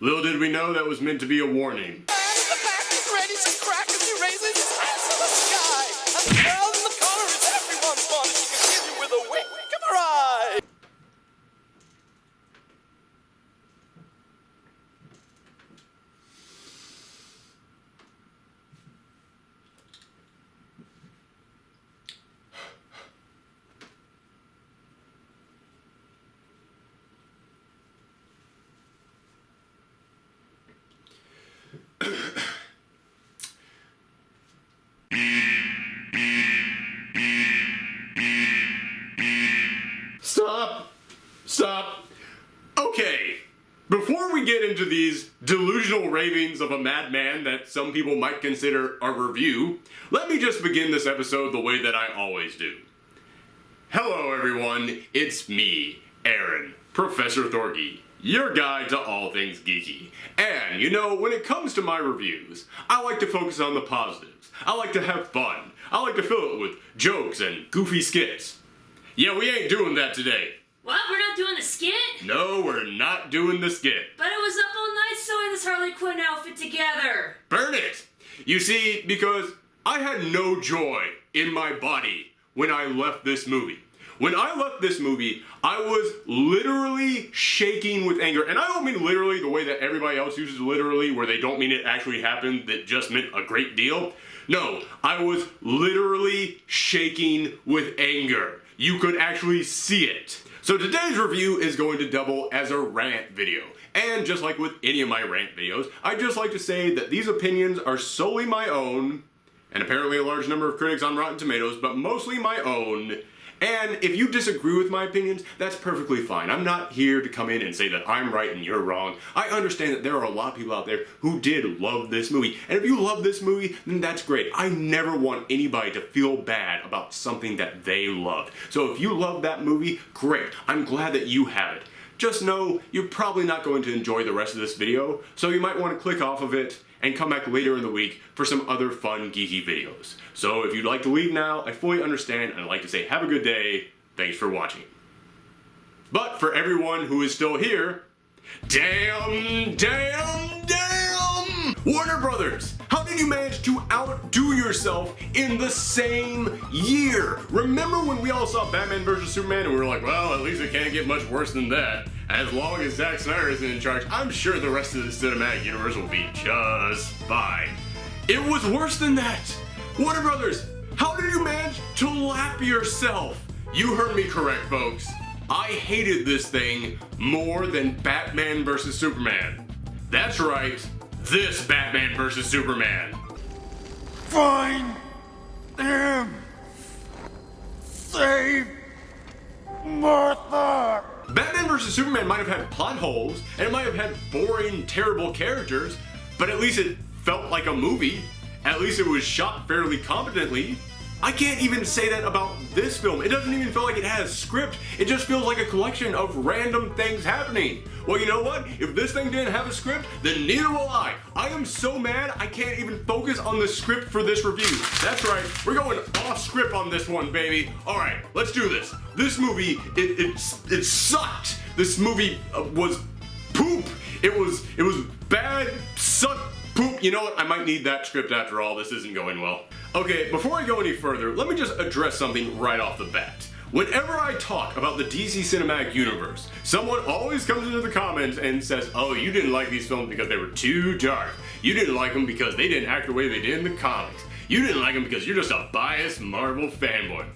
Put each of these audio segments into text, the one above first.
Little did we know that was meant to be a warning. The back is ready to crack as he raises his hands to the sky. And the girl in the corner is everyone's fun. She can give you with a wink of her eye. Stop. Okay, before we get into these delusional ravings of a madman that some people might consider a review, let me just begin this episode the way that I always do. Hello everyone, it's me, Aaron, Professor Thorgi, your guide to all things geeky. And you know, when it comes to my reviews, I like to focus on the positives. I like to have fun. I like to fill it with jokes and goofy skits. Yeah, we ain't doing that today. What? We're not doing the skit? No, we're not doing the skit. But it was up all night sewing this Harley Quinn outfit together. Burn it! You see, because I had no joy in my body when I left this movie. When I left this movie, I was literally shaking with anger. And I don't mean literally the way that everybody else uses literally, where they don't mean it actually happened, that just meant a great deal. No, I was literally shaking with anger. You could actually see it. So today's review is going to double as a rant video. And just like with any of my rant videos, I'd just like to say that these opinions are solely my own, and apparently a large number of critics on Rotten Tomatoes, but mostly my own. And if you disagree with my opinions, that's perfectly fine. I'm not here to come in and say that I'm right and you're wrong. I understand that there are a lot of people out there who did love this movie. And if you love this movie, then that's great. I never want anybody to feel bad about something that they loved. So if you love that movie, great. I'm glad that you have it. Just know you're probably not going to enjoy the rest of this video, so you might want to click off of it and come back later in the week for some other fun, geeky videos. So if you'd like to leave now, I fully understand, and I'd like to say have a good day. Thanks for watching. But for everyone who is still here, damn! Warner Brothers, how did you manage to outdo yourself in the same year? Remember when we all saw Batman vs. Superman and we were like, well, at least it can't get much worse than that. As long as Zack Snyder isn't in charge, I'm sure the rest of the cinematic universe will be just fine. It was worse than that. Warner Brothers, how did you manage to lap yourself? You heard me correct, folks. I hated this thing more than Batman vs. Superman. That's right, this Batman vs. Superman. Find him! Save Martha! Batman vs. Superman might have had plot holes, and it might have had boring, terrible characters, but at least it felt like a movie. At least it was shot fairly competently. I can't even say that about this film. It doesn't even feel like it has a script. It just feels like a collection of random things happening. Well, you know what? If this thing didn't have a script, then neither will I. I am so mad I can't even focus on the script for this review. That's right, we're going off script on this one, baby. All right, let's do this. This movie, it sucked. This movie was poop. It was bad, sucked, poop. You know what? I might need that script after all. This isn't going well. Okay, before I go any further, let me just address something right off the bat. Whenever I talk about the DC Cinematic Universe, someone always comes into the comments and says, oh, you didn't like these films because they were too dark. You didn't like them because they didn't act the way they did in the comics. You didn't like them because you're just a biased Marvel fanboy.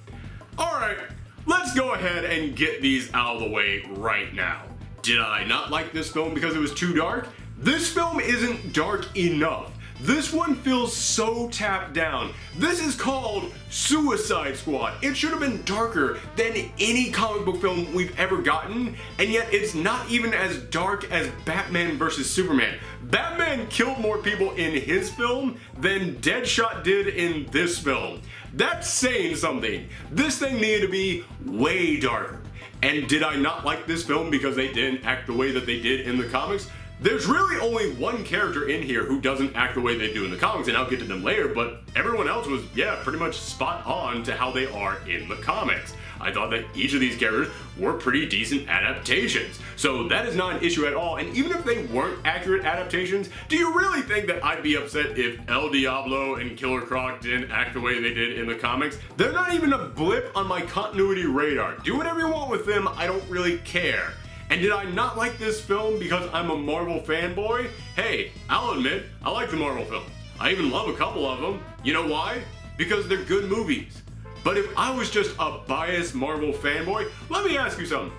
Alright, let's go ahead and get these out of the way right now. Did I not like this film because it was too dark? This film isn't dark enough. This one feels so tapped down. This is called Suicide Squad. It should have been darker than any comic book film we've ever gotten, and yet it's not even as dark as Batman vs. Superman. Batman killed more people in his film than Deadshot did in this film. That's saying something. This thing needed to be way darker. And did I not like this film because they didn't act the way that they did in the comics? There's really only one character in here who doesn't act the way they do in the comics, and I'll get to them later, but everyone else was, yeah, pretty much spot on to how they are in the comics. I thought that each of these characters were pretty decent adaptations. So that is not an issue at all, and even if they weren't accurate adaptations, do you really think that I'd be upset if El Diablo and Killer Croc didn't act the way they did in the comics? They're not even a blip on my continuity radar. Do whatever you want with them, I don't really care. And did I not like this film because I'm a Marvel fanboy? Hey, I'll admit, I like the Marvel films. I even love a couple of them. You know why? Because they're good movies. But if I was just a biased Marvel fanboy, let me ask you something.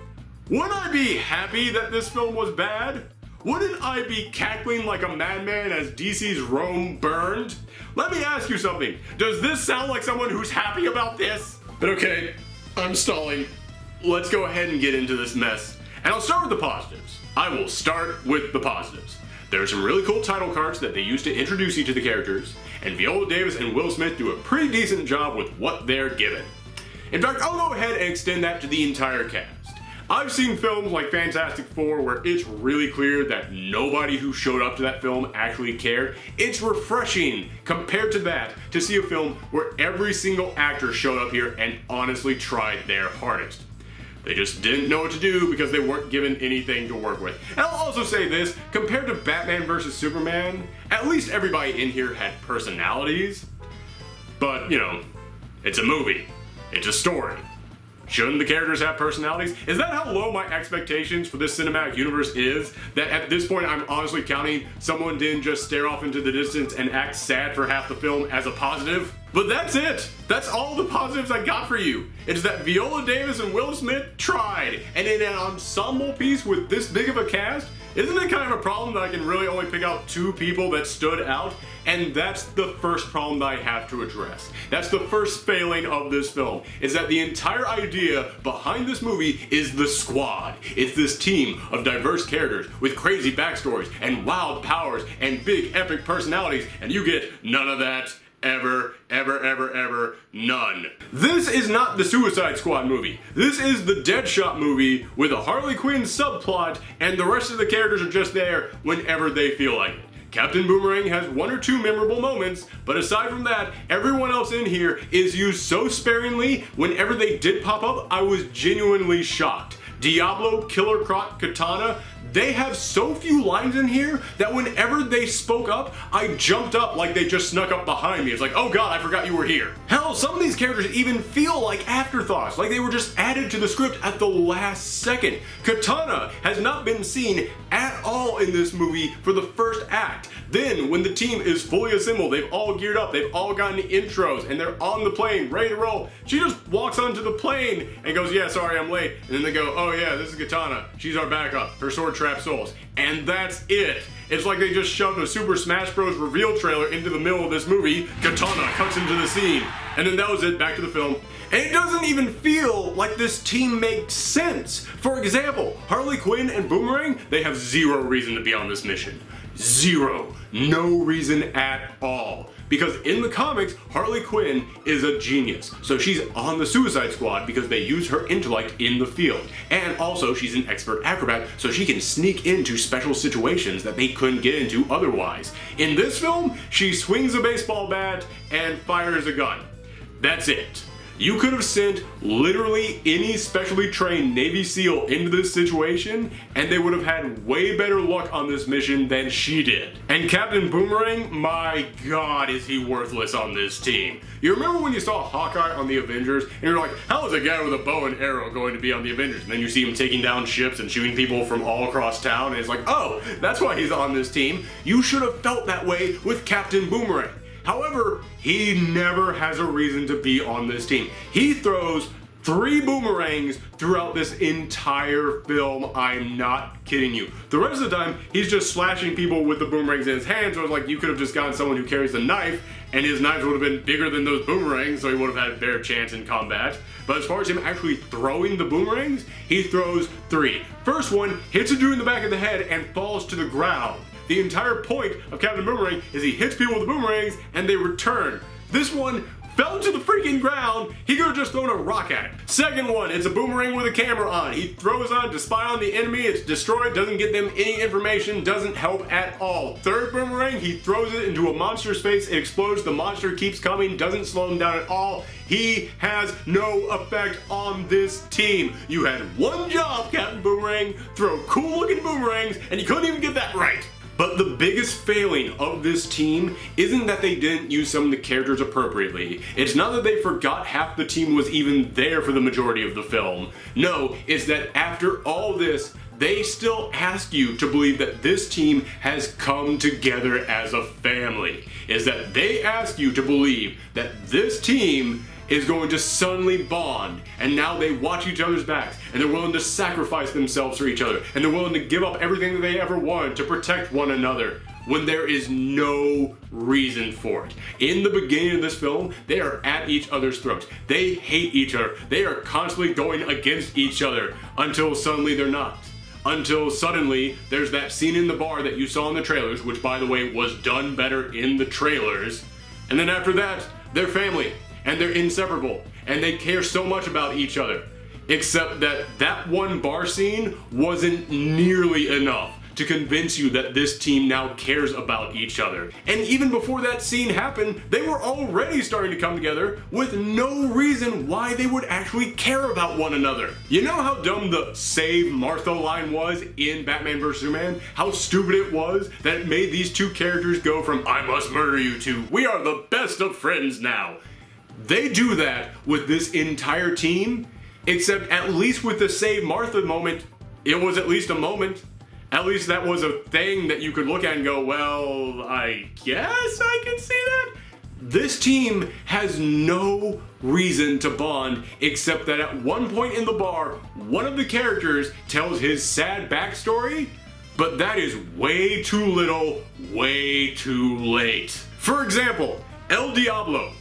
Wouldn't I be happy that this film was bad? Wouldn't I be cackling like a madman as DC's Rome burned? Let me ask you something. Does this sound like someone who's happy about this? But okay, I'm stalling. Let's go ahead and get into this mess. And I'll start with the positives. I will start with the positives. There are some really cool title cards that they use to introduce you to the characters, and Viola Davis and Will Smith do a pretty decent job with what they're given. In fact, I'll go ahead and extend that to the entire cast. I've seen films like Fantastic Four where it's really clear that nobody who showed up to that film actually cared. It's refreshing compared to that to see a film where every single actor showed up here and honestly tried their hardest. They just didn't know what to do because they weren't given anything to work with. And I'll also say this, compared to Batman vs. Superman, at least everybody in here had personalities. But, you know, it's a movie. It's a story. Shouldn't the characters have personalities? Is that how low my expectations for this cinematic universe is? That at this point I'm honestly counting someone didn't just stare off into the distance and act sad for half the film as a positive? But that's it! That's all the positives I got for you. It's that Viola Davis and Will Smith tried, and in an ensemble piece with this big of a cast, isn't it kind of a problem that I can really only pick out two people that stood out? And that's the first problem that I have to address. That's the first failing of this film, is that the entire idea behind this movie is the squad. It's this team of diverse characters with crazy backstories and wild powers and big epic personalities, and you get none of that. Ever, none. This is not the Suicide Squad movie. This is the Deadshot movie with a Harley Quinn subplot, and the rest of the characters are just there whenever they feel like it. Captain Boomerang has one or two memorable moments, but aside from that, everyone else in here is used so sparingly. Whenever they did pop up, I was genuinely shocked. Diablo, Killer Croc, Katana, they have so few lines in here that whenever they spoke up, I jumped up like they just snuck up behind me. It's like, oh god, I forgot you were here. Hell, some of these characters even feel like afterthoughts, like they were just added to the script at the last second. Katana has not been seen at all in this movie for the first act. Then, when the team is fully assembled, they've all geared up, they've all gotten intros, and they're on the plane, ready to roll, she just walks onto the plane and goes, yeah, sorry, I'm late. And then they go, oh yeah, this is Katana. She's our backup. Her sword traps souls. And that's it. It's like they just shoved a Super Smash Bros. Reveal trailer into the middle of this movie. Katana cuts into the scene. And then that was it, back to the film. And it doesn't even feel like this team makes sense. For example, Harley Quinn and Boomerang, they have zero reason to be on this mission. Zero. No reason at all. Because in the comics, Harley Quinn is a genius. So she's on the Suicide Squad because they use her intellect in the field. And also she's an expert acrobat, so she can sneak into special situations that they couldn't get into otherwise. In this film, she swings a baseball bat and fires a gun. That's it. You could have sent literally any specially trained Navy SEAL into this situation, and they would have had way better luck on this mission than she did. And Captain Boomerang, my god, is he worthless on this team. You remember when you saw Hawkeye on the Avengers, and you're like, how is a guy with a bow and arrow going to be on the Avengers? And then you see him taking down ships and shooting people from all across town, and it's like, oh, that's why he's on this team. You should have felt that way with Captain Boomerang. However, he never has a reason to be on this team. He throws 3 boomerangs throughout this entire film. I'm not kidding you. The rest of the time, he's just slashing people with the boomerangs in his hands. So it's like you could have just gotten someone who carries a knife, and his knives would have been bigger than those boomerangs, so he would have had a better chance in combat. But as far as him actually throwing the boomerangs, he throws 3. First one hits a dude in the back of the head and falls to the ground. The entire point of Captain Boomerang is he hits people with the boomerangs and they return. This one fell to the freaking ground, he could have just thrown a rock at it. Second one, it's a boomerang with a camera on. He throws on to spy on the enemy, it's destroyed, doesn't get them any information, doesn't help at all. Third boomerang, he throws it into a monster's face, it explodes, the monster keeps coming, doesn't slow him down at all. He has no effect on this team. You had one job, Captain Boomerang, throw cool looking boomerangs, and you couldn't even get that right. But the biggest failing of this team isn't that they didn't use some of the characters appropriately. It's not that they forgot half the team was even there for the majority of the film. No, it's that after all this, they still ask you to believe that this team has come together as a family. Is that they ask you to believe that this team is going to suddenly bond, and now they watch each other's backs, and they're willing to sacrifice themselves for each other, and they're willing to give up everything that they ever wanted to protect one another, when there is no reason for it. In the beginning of this film, they are at each other's throats. They hate each other. They are constantly going against each other, until suddenly they're not. Until suddenly, there's that scene in the bar that you saw in the trailers, which by the way was done better in the trailers, and then after that, they're family. And they're inseparable, and they care so much about each other. Except that that one bar scene wasn't nearly enough to convince you that this team now cares about each other. And even before that scene happened, they were already starting to come together with no reason why they would actually care about one another. You know how dumb the "Save Martha" line was in Batman vs. Superman? How stupid it was that it made these two characters go from "I must murder you" to "We are the best of friends now." They do that with this entire team, except at least with the Save Martha moment, it was at least a moment. At least that was a thing that you could look at and go, well, I guess I can see that. This team has no reason to bond, except that at one point in the bar, one of the characters tells his sad backstory, but that is way too little, way too late. For example, El Diablo.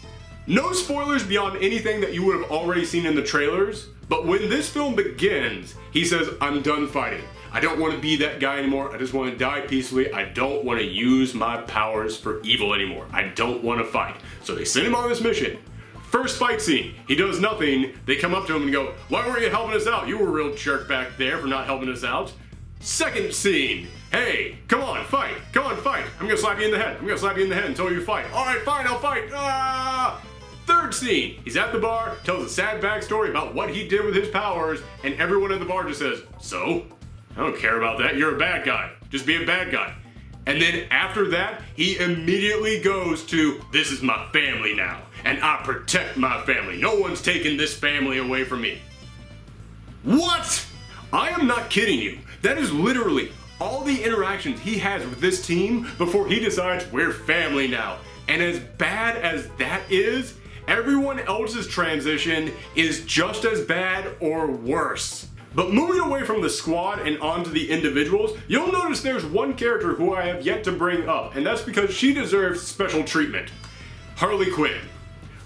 No spoilers beyond anything that you would have already seen in the trailers, but when this film begins, he says, "I'm done fighting. I don't want to be that guy anymore. I just want to die peacefully. I don't want to use my powers for evil anymore. I don't want to fight." So they send him on this mission. First fight scene, he does nothing. They come up to him and go, "Why weren't you helping us out? You were a real jerk back there for not helping us out." Second scene, "Hey, come on, fight. Come on, fight. I'm gonna slap you in the head. I'm gonna slap you in the head until you fight. All right, fine, I'll fight. Ah!" Third scene, he's at the bar, tells a sad backstory about what he did with his powers, and everyone at the bar just says, "So? I don't care about that. You're a bad guy. Just be a bad guy." And then after that, he immediately goes to, "This is my family now, and I protect my family. No one's taking this family away from me." What? I am not kidding you. That is literally all the interactions he has with this team before he decides we're family now. And as bad as that is, everyone else's transition is just as bad or worse. But moving away from the squad and onto the individuals, you'll notice there's one character who I have yet to bring up, and that's because she deserves special treatment. Harley Quinn.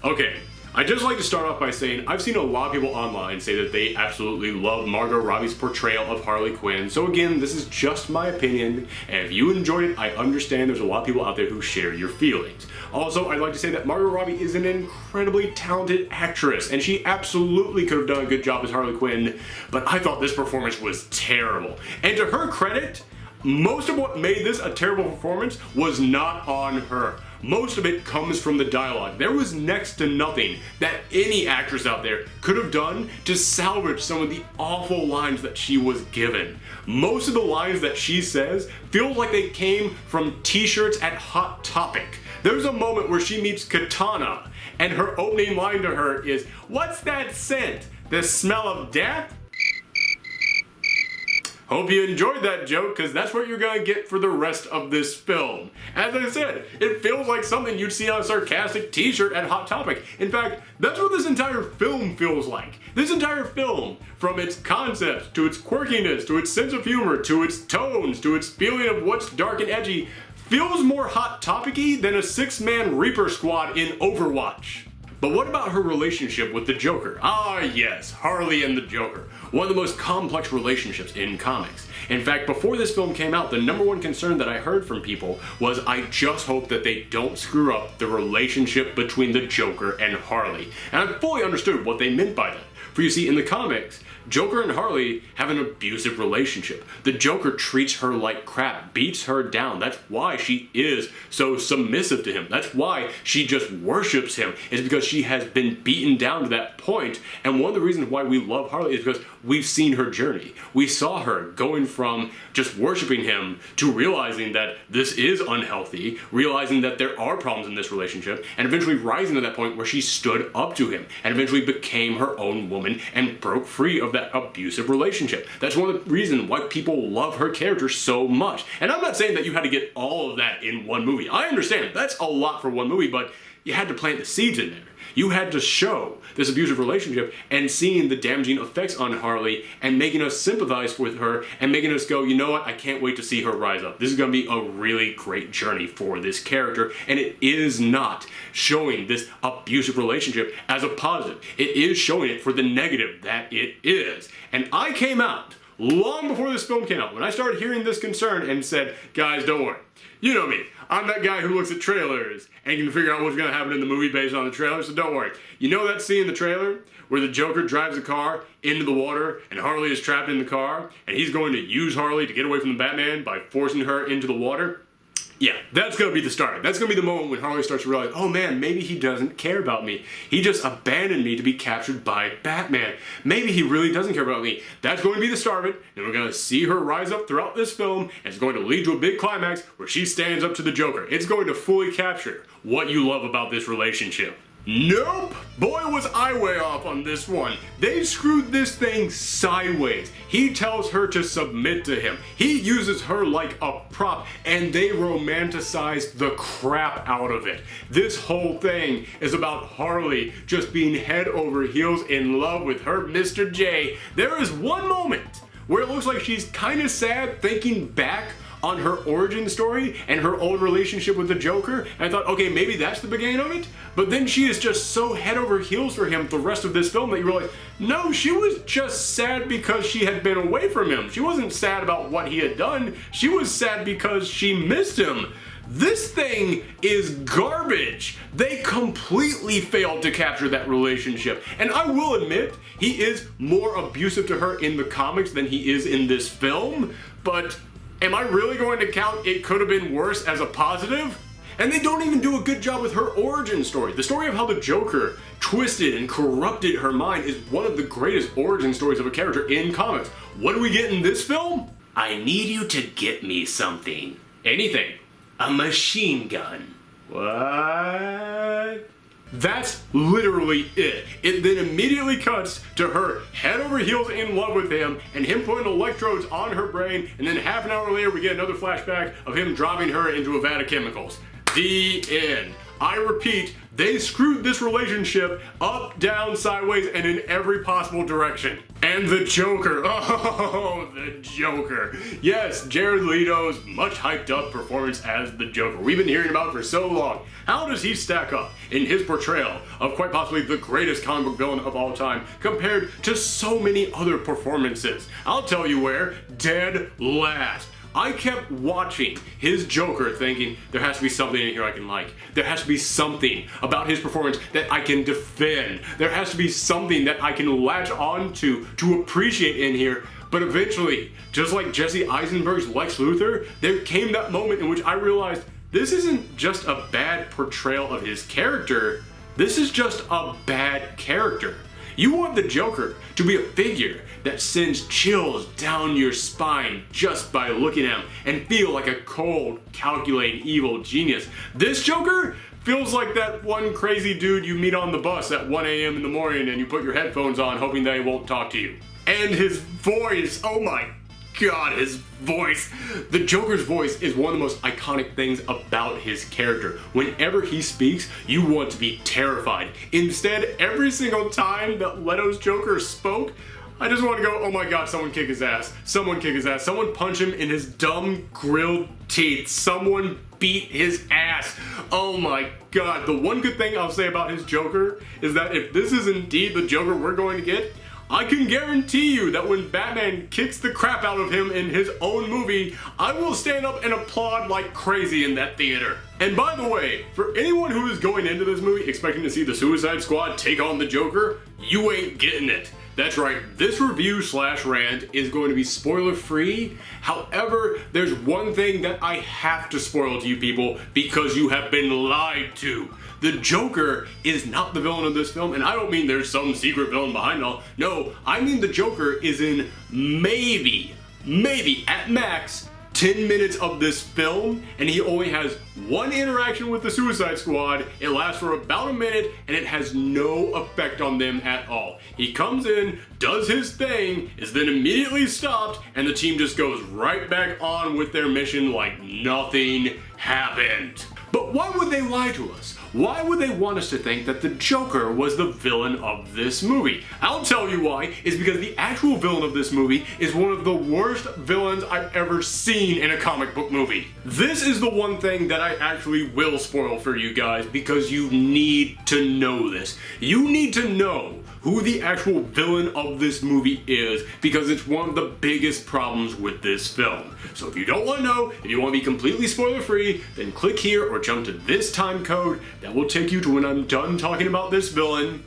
Okay, I'd just like to start off by saying I've seen a lot of people online say that they absolutely love Margot Robbie's portrayal of Harley Quinn. So again, this is just my opinion, and if you enjoyed it, I understand there's a lot of people out there who share your feelings. Also, I'd like to say that Margot Robbie is an incredibly talented actress, and she absolutely could have done a good job as Harley Quinn, but I thought this performance was terrible. And to her credit, most of what made this a terrible performance was not on her. Most of it comes from the dialogue. There was next to nothing that any actress out there could have done to salvage some of the awful lines that she was given. Most of the lines that she says feel like they came from t-shirts at Hot Topic. There's a moment where she meets Katana, and her opening line to her is, "What's that scent? The smell of death?" Hope you enjoyed that joke, because that's what you're gonna get for the rest of this film. As I said, it feels like something you'd see on a sarcastic t-shirt at Hot Topic. In fact, that's what this entire film feels like. This entire film, from its concept, to its quirkiness, to its sense of humor, to its tones, to its feeling of what's dark and edgy, feels more Hot Topic-y than a 6-man Reaper squad in Overwatch. But what about her relationship with the Joker? Ah yes, Harley and the Joker. One of the most complex relationships in comics. In fact, before this film came out, the number one concern that I heard from people was, I just hope that they don't screw up the relationship between the Joker and Harley. And I fully understood what they meant by that. For you see, in the comics, Joker and Harley have an abusive relationship. The Joker treats her like crap, beats her down. That's why she is so submissive to him. That's why she just worships him, is because she has been beaten down to that point. And one of the reasons why we love Harley is because we've seen her journey. We saw her going from just worshiping him to realizing that this is unhealthy, realizing that there are problems in this relationship, and eventually rising to that point where she stood up to him and eventually became her own woman and broke free of that abusive relationship. That's one of the reasons why people love her character so much. And I'm not saying that you had to get all of that in one movie. I understand that's a lot for one movie, but you had to plant the seeds in there. You had to show this abusive relationship and seeing the damaging effects on Harley and making us sympathize with her and making us go, you know what, I can't wait to see her rise up. This is going to be a really great journey for this character, and it is not showing this abusive relationship as a positive. It is showing it for the negative that it is. And I came out long before this film came out when I started hearing this concern and said, guys, don't worry. You know me. I'm that guy who looks at trailers and can figure out what's going to happen in the movie based on the trailer, so don't worry. You know that scene in the trailer where the Joker drives the car into the water and Harley is trapped in the car and he's going to use Harley to get away from the Batman by forcing her into the water? Yeah, that's going to be the start. That's going to be the moment when Harley starts to realize, oh man, maybe he doesn't care about me. He just abandoned me to be captured by Batman. Maybe he really doesn't care about me. That's going to be the start of it, and we're going to see her rise up throughout this film, and it's going to lead to a big climax where she stands up to the Joker. It's going to fully capture what you love about this relationship. Nope! Boy, was I way off on this one. They screwed this thing sideways. He tells her to submit to him. He uses her like a prop, and they romanticize the crap out of it. This whole thing is about Harley just being head over heels in love with her Mr. J. There is one moment where it looks like she's kind of sad thinking back on her origin story and her old relationship with the Joker, and I thought, okay, maybe that's the beginning of it, but then she is just so head over heels for him the rest of this film that you realize, no, she was just sad because she had been away from him. She wasn't sad about what he had done, she was sad because she missed him. This thing is garbage. They completely failed to capture that relationship. And I will admit, he is more abusive to her in the comics than he is in this film, but am I really going to count it could have been worse as a positive? And they don't even do a good job with her origin story. The story of how the Joker twisted and corrupted her mind is one of the greatest origin stories of a character in comics. What do we get in this film? I need you to get me something. Anything. A machine gun. What? That's literally it. It then immediately cuts to her head over heels in love with him and him putting electrodes on her brain, and then half an hour later we get another flashback of him dropping her into a vat of chemicals. The end. I repeat, they screwed this relationship up, down, sideways, and in every possible direction. And the Joker, oh, the Joker. Yes, Jared Leto's much hyped up performance as the Joker. We've been hearing about it for so long. How does he stack up in his portrayal of quite possibly the greatest comic book villain of all time compared to so many other performances? I'll tell you where, dead last. I kept watching his Joker thinking, there has to be something in here I can like. There has to be something about his performance that I can defend. There has to be something that I can latch on to appreciate in here. But eventually, just like Jesse Eisenberg's Lex Luthor, there came that moment in which I realized this isn't just a bad portrayal of his character, this is just a bad character. You want the Joker to be a figure that sends chills down your spine just by looking at him and feel like a cold, calculating, evil genius. This Joker feels like that one crazy dude you meet on the bus at 1 a.m. in the morning and you put your headphones on hoping they won't talk to you. And his voice, oh my God, his voice. The Joker's voice is one of the most iconic things about his character. Whenever he speaks, you want to be terrified. Instead, every single time that Leto's Joker spoke, I just want to go, oh my god, someone kick his ass. Someone kick his ass. Someone punch him in his dumb grilled teeth. Someone beat his ass. Oh my god. The one good thing I'll say about his Joker is that if this is indeed the Joker we're going to get, I can guarantee you that when Batman kicks the crap out of him in his own movie, I will stand up and applaud like crazy in that theater. And by the way, for anyone who is going into this movie expecting to see the Suicide Squad take on the Joker, you ain't getting it. That's right, this review/rant is going to be spoiler free. However, there's one thing that I have to spoil to you people because you have been lied to. The Joker is not the villain of this film, and I don't mean there's some secret villain behind it all. No, I mean the Joker is in maybe at max 10 minutes of this film, and he only has one interaction with the Suicide Squad. It lasts for about a minute, and it has no effect on them at all. He comes in, does his thing, is then immediately stopped, and the team just goes right back on with their mission like nothing happened. But why would they lie to us? Why would they want us to think that the Joker was the villain of this movie? I'll tell you why. It's because the actual villain of this movie is one of the worst villains I've ever seen in a comic book movie. This is the one thing that I actually will spoil for you guys because you need to know this. You need to know who the actual villain of this movie is because it's one of the biggest problems with this film. So if you don't want to know, if you want to be completely spoiler free, then click here or jump to this time code that will take you to when I'm done talking about this villain.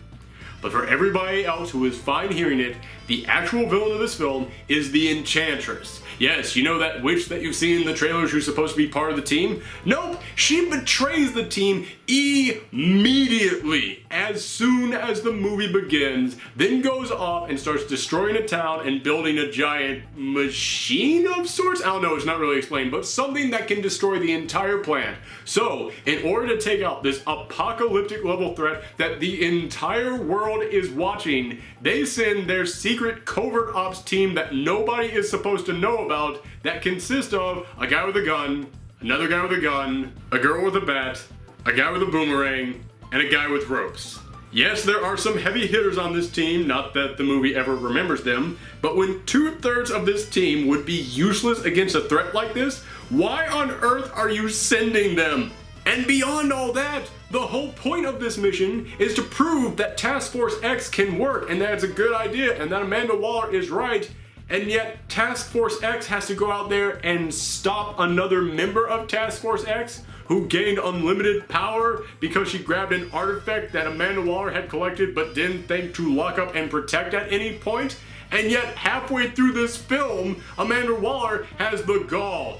But for everybody else who is fine hearing it, the actual villain of this film is the Enchantress. Yes, you know that witch that you've seen in the trailers who's supposed to be part of the team? Nope, she betrays the team immediately as soon as the movie begins, then goes off and starts destroying a town and building a giant machine of sorts? I don't know, it's not really explained, but something that can destroy the entire plant. So, in order to take out this apocalyptic level threat that the entire world is watching, they send their secret covert ops team that nobody is supposed to know about that consists of a guy with a gun, another guy with a gun, a girl with a bat, a guy with a boomerang, and a guy with ropes. Yes, there are some heavy hitters on this team, not that the movie ever remembers them, but when 2/3 of this team would be useless against a threat like this, why on earth are you sending them? And beyond all that, the whole point of this mission is to prove that Task Force X can work and that it's a good idea and that Amanda Waller is right, and yet Task Force X has to go out there and stop another member of Task Force X who gained unlimited power because she grabbed an artifact that Amanda Waller had collected but didn't think to lock up and protect at any point. And yet halfway through this film, Amanda Waller has the gall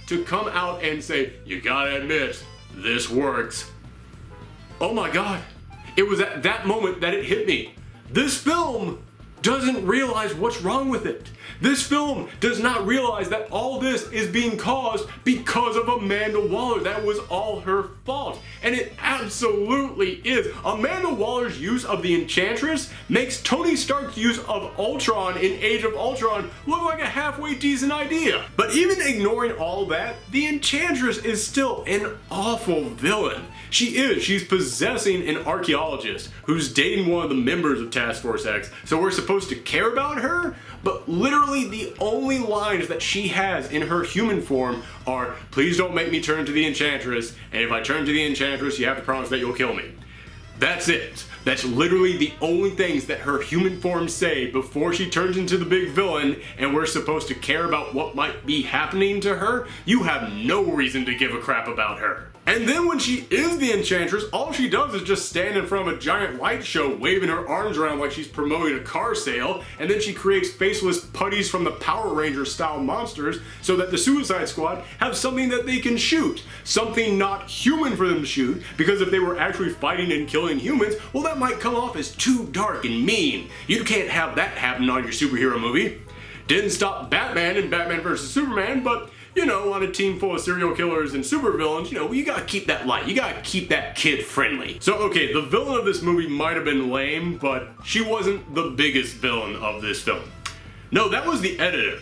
to come out and say, you gotta admit, this works. Oh my god, it was at that moment that it hit me. This film doesn't realize what's wrong with it. This film does not realize that all this is being caused because of Amanda Waller. That was all her fault. And it absolutely is. Amanda Waller's use of the Enchantress makes Tony Stark's use of Ultron in Age of Ultron look like a halfway decent idea. But even ignoring all that, the Enchantress is still an awful villain. She's possessing an archaeologist who's dating one of the members of Task Force X, so we're supposed to care about her, but literally the only lines that she has in her human form are, please don't make me turn to the Enchantress, and if I turn to the Enchantress, you have to promise that you'll kill me. That's it. That's literally the only things that her human form say before she turns into the big villain, and we're supposed to care about what might be happening to her. You have no reason to give a crap about her. And then when she is the Enchantress, all she does is just stand in front of a giant light show waving her arms around like she's promoting a car sale, and then she creates faceless putties from the Power Ranger style monsters so that the Suicide Squad have something that they can shoot. Something not human for them to shoot, because if they were actually fighting and killing humans, well, that might come off as too dark and mean. You can't have that happen on your superhero movie. Didn't stop Batman in Batman vs. Superman, but you know, on a team full of serial killers and supervillains, you know, you gotta keep that light. You gotta keep that kid friendly. So, okay, the villain of this movie might have been lame, but she wasn't the biggest villain of this film. No, that was the editor.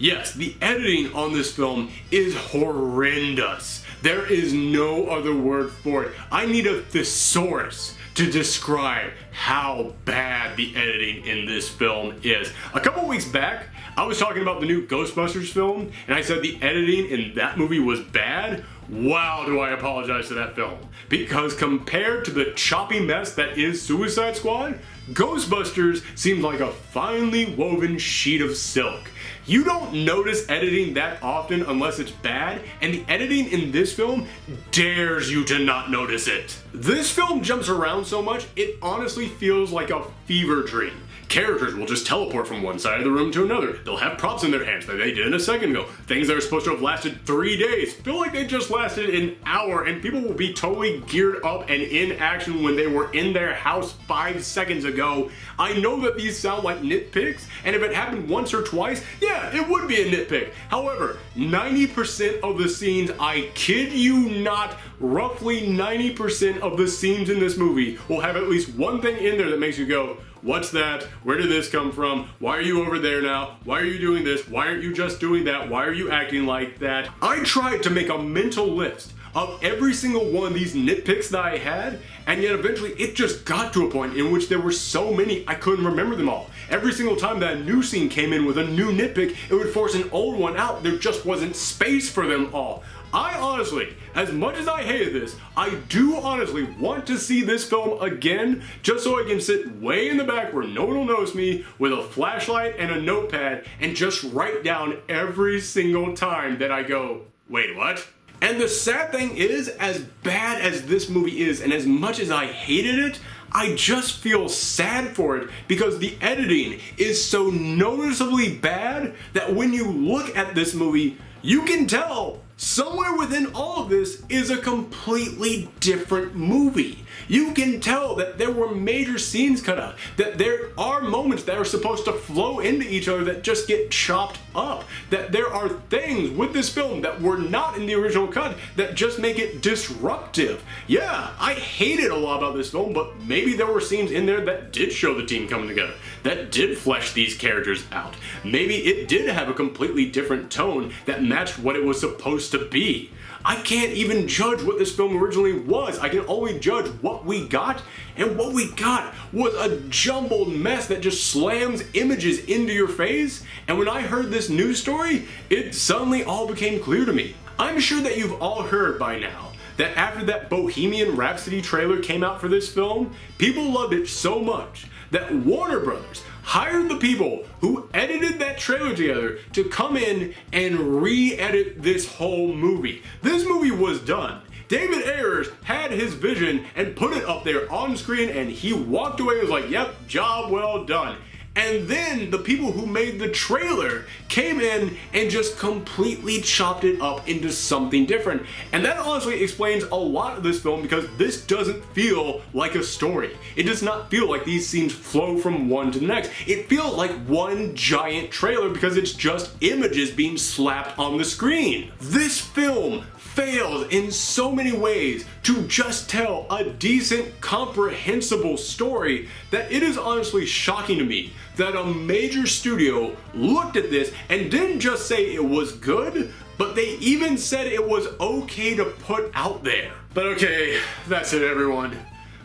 Yes, the editing on this film is horrendous. There is no other word for it. I need a thesaurus to describe how bad the editing in this film is. A couple weeks back, I was talking about the new Ghostbusters film, and I said the editing in that movie was bad. Wow, do I apologize to that film. Because compared to the choppy mess that is Suicide Squad, Ghostbusters seems like a finely woven sheet of silk. You don't notice editing that often unless it's bad, and the editing in this film dares you to not notice it. This film jumps around so much, it honestly feels like a fever dream. Characters will just teleport from one side of the room to another. They'll have props in their hands like they did a second ago. Things that are supposed to have lasted 3 days feel like they just lasted an hour, and people will be totally geared up and in action when they were in their house 5 seconds ago. I know that these sound like nitpicks, and if it happened once or twice, yeah, it would be a nitpick. However, 90% of the scenes, I kid you not, roughly 90% of the scenes in this movie will have at least one thing in there that makes you go, what's that? Where did this come from? Why are you over there now? Why are you doing this? Why aren't you just doing that? Why are you acting like that? I tried to make a mental list of every single one of these nitpicks that I had, and yet eventually it just got to a point in which there were so many I couldn't remember them all. Every single time that a new scene came in with a new nitpick, it would force an old one out. There just wasn't space for them all. I honestly, as much as I hated this, I do honestly want to see this film again, just so I can sit way in the back where no one will notice me with a flashlight and a notepad and just write down every single time that I go, wait, what? And the sad thing is, as bad as this movie is, and as much as I hated it, I just feel sad for it because the editing is so noticeably bad that when you look at this movie, you can tell somewhere within all of this is a completely different movie. You can tell that there were major scenes cut out, that there are moments that are supposed to flow into each other that just get chopped up, that there are things with this film that were not in the original cut that just make it disruptive. Yeah, I hated a lot about this film, but maybe there were scenes in there that did show the team coming together, that did flesh these characters out. Maybe it did have a completely different tone that matched what it was supposed to be. I can't even judge what this film originally was. I can only judge what we got, and what we got was a jumbled mess that just slams images into your face. And when I heard this news story, it suddenly all became clear to me. I'm sure that you've all heard by now that after that Bohemian Rhapsody trailer came out for this film, people loved it so much that Warner Brothers hired the people who edited that trailer together to come in and re-edit this whole movie. This movie was done. David Ayers had his vision and put it up there on screen, and he walked away and was like, yep, job well done. And then the people who made the trailer came in and just completely chopped it up into something different. And that honestly explains a lot of this film, because this doesn't feel like a story. It does not feel like these scenes flow from one to the next. It feels like one giant trailer because it's just images being slapped on the screen. This film fails in so many ways to just tell a decent, comprehensible story that it is honestly shocking to me that a major studio looked at this and didn't just say it was good, but they even said it was okay to put out there. But okay, that's it everyone.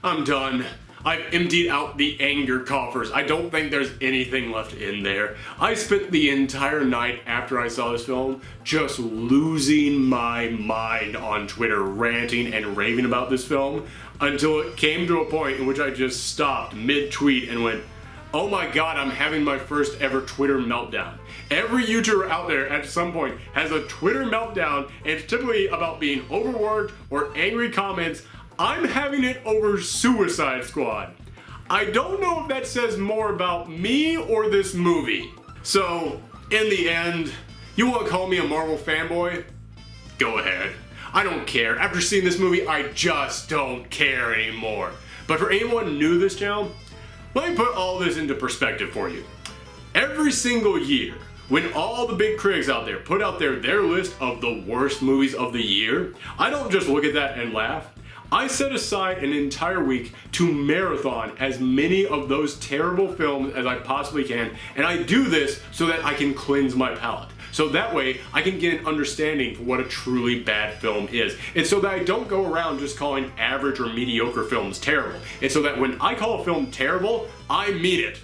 I'm done. I've emptied out the anger coffers. I don't think there's anything left in there. I spent the entire night after I saw this film just losing my mind on Twitter, ranting and raving about this film, until it came to a point in which I just stopped mid-tweet and went, oh my god, I'm having my first ever Twitter meltdown. Every YouTuber out there at some point has a Twitter meltdown, and it's typically about being overworked or angry comments. I'm having it over Suicide Squad. I don't know if that says more about me or this movie. So, in the end, you want to call me a Marvel fanboy? Go ahead. I don't care. After seeing this movie, I just don't care anymore. But for anyone new to this channel, let me put all this into perspective for you. Every single year, when all the big critics out there put out their list of the worst movies of the year, I don't just look at that and laugh. I set aside an entire week to marathon as many of those terrible films as I possibly can, and I do this so that I can cleanse my palate. So that way, I can get an understanding for what a truly bad film is. It's so that I don't go around just calling average or mediocre films terrible. It's so that when I call a film terrible, I mean it.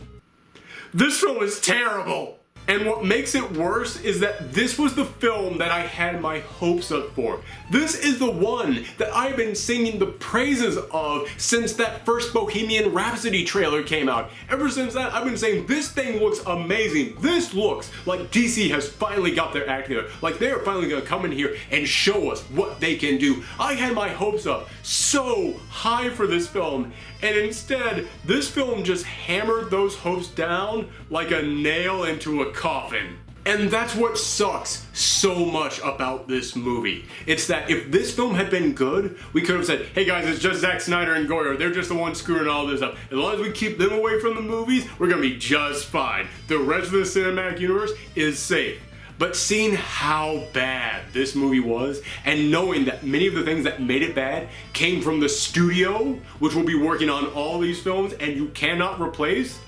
This film is terrible! And what makes it worse is that this was the film that I had my hopes up for. This is the one that I've been singing the praises of since that first Bohemian Rhapsody trailer came out. Ever since that, I've been saying this thing looks amazing. This looks like DC has finally got their act together. Like they're finally gonna come in here and show us what they can do. I had my hopes up so high for this film, and instead, this film just hammered those hopes down like a nail into a coffin. And that's what sucks so much about this movie. It's that if this film had been good, we could have said, hey guys, it's just Zack Snyder and Goyer. They're just the ones screwing all this up. As long as we keep them away from the movies, we're gonna be just fine. The rest of the cinematic universe is safe. But seeing how bad this movie was, and knowing that many of the things that made it bad came from the studio, which will be working on all these films and you cannot replace,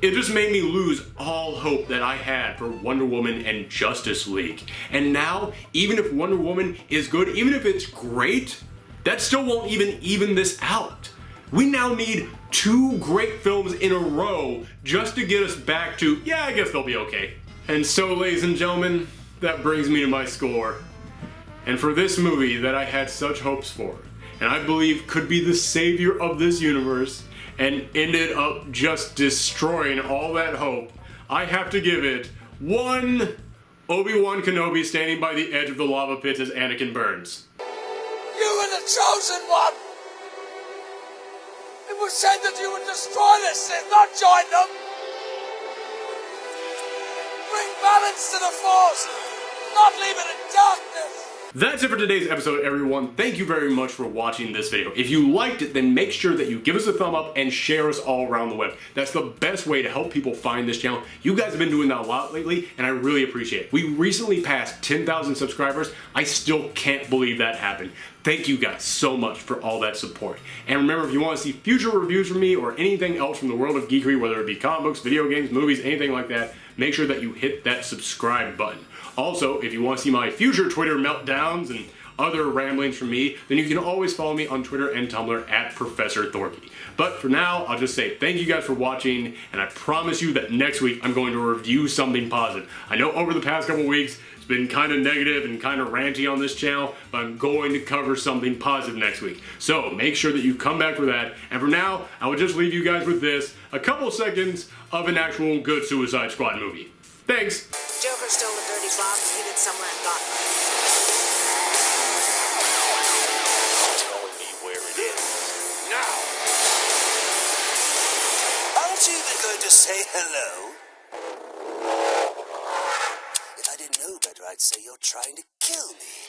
it just made me lose all hope that I had for Wonder Woman and Justice League. And now, even if Wonder Woman is good, even if it's great, that still won't even this out. We now need 2 great films in a row just to get us back to, yeah, I guess they'll be okay. And so, ladies and gentlemen, that brings me to my score. And for this movie that I had such hopes for, and I believe could be the savior of this universe, and ended up just destroying all that hope, I have to give it 1 Obi-Wan Kenobi standing by the edge of the lava pits as Anakin burns. You were the chosen one! It was said that you would destroy the Sith, not join them! Bring balance to the Force, not leave it in darkness! That's it for today's episode, everyone. Thank you very much for watching this video. If you liked it, then make sure that you give us a thumb up and share us all around the web. That's the best way to help people find this channel. You guys have been doing that a lot lately, and I really appreciate it. We recently passed 10,000 subscribers. I still can't believe that happened. Thank you guys so much for all that support. And remember, if you want to see future reviews from me or anything else from the world of geekery, whether it be comic books, video games, movies, anything like that, make sure that you hit that subscribe button. Also, if you want to see my future Twitter meltdowns and other ramblings from me, then you can always follow me on Twitter and Tumblr at Professor Thorgi. But for now, I'll just say thank you guys for watching, and I promise you that next week I'm going to review something positive. I know over the past couple weeks, it's been kind of negative and kind of ranty on this channel, but I'm going to cover something positive next week. So make sure that you come back for that. And for now, I will just leave you guys with this, a couple seconds of an actual good Suicide Squad movie. Thanks! Joker stole a dirty bomb and hid it somewhere in Gotham. Telling me where it is. Now! Aren't you even going to say hello? If I didn't know better, I'd say you're trying to kill me.